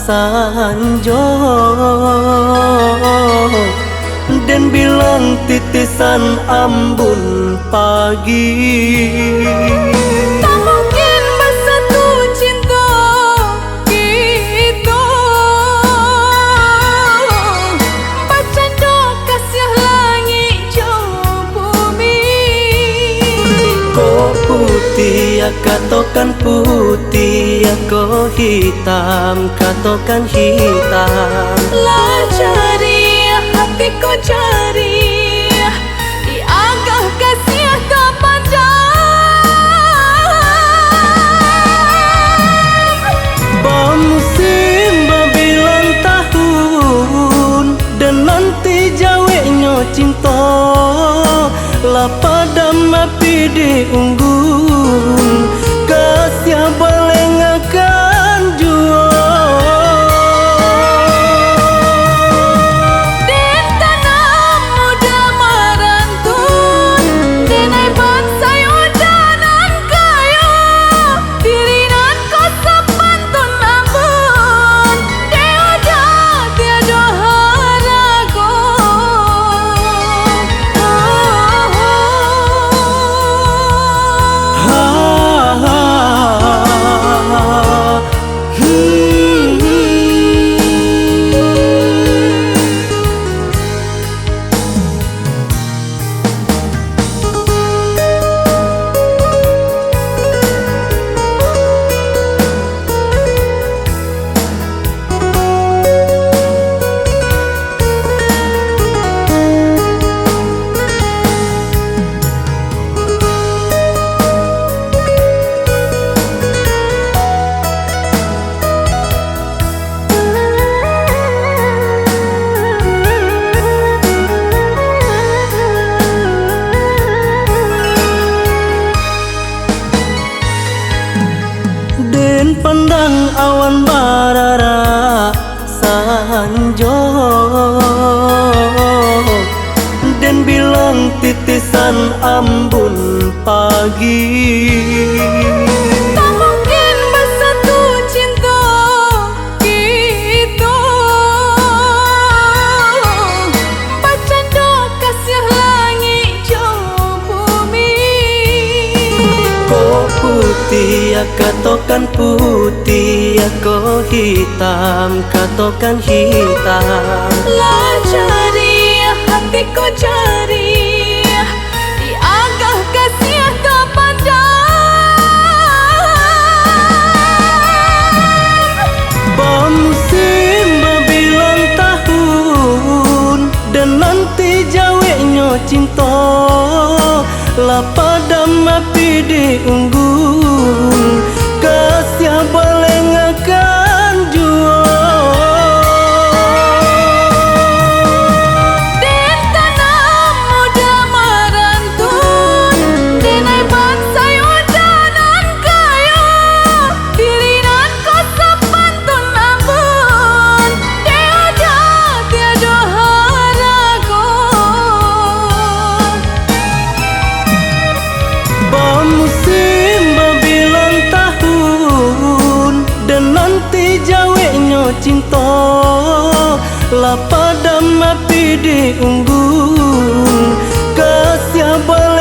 sanjo dan bilang titisan ambun pagi. Tak mungkin bersatu cinta kita, bercanda kasih langit jauh bumi. Kau putih, katakan putih, kau hitam, katakan hitam. Lah cari hatiku cari, di agak kasih tak pandang. Bamusim babilang tahun dan nanti jawabnya cinta, lah padam api di unggun, kasih baleng akan jua. Pandang awan barara sanjo dan bilang titisan ambun pagi. Tak mungkin bersatu cinta kita, bercanda kasih langit jauh bumi. Kau putih, katakan putih, kau hitam, katakan hitam. Lah cari hatiku cari, di agak kasih tak pandang. Bamusim babilang tahun dan nanti jawabnya cinta, lah padam api di unggun, kasih baleng akan jua. Den tanam muda marantun, denai bangsa yudanan kaya, dirinan kosa pantun ambun, tiada harago. Bamusim babilang tahun dan nanti jawabnya cinta, lah padam api di unggun, kasih baleng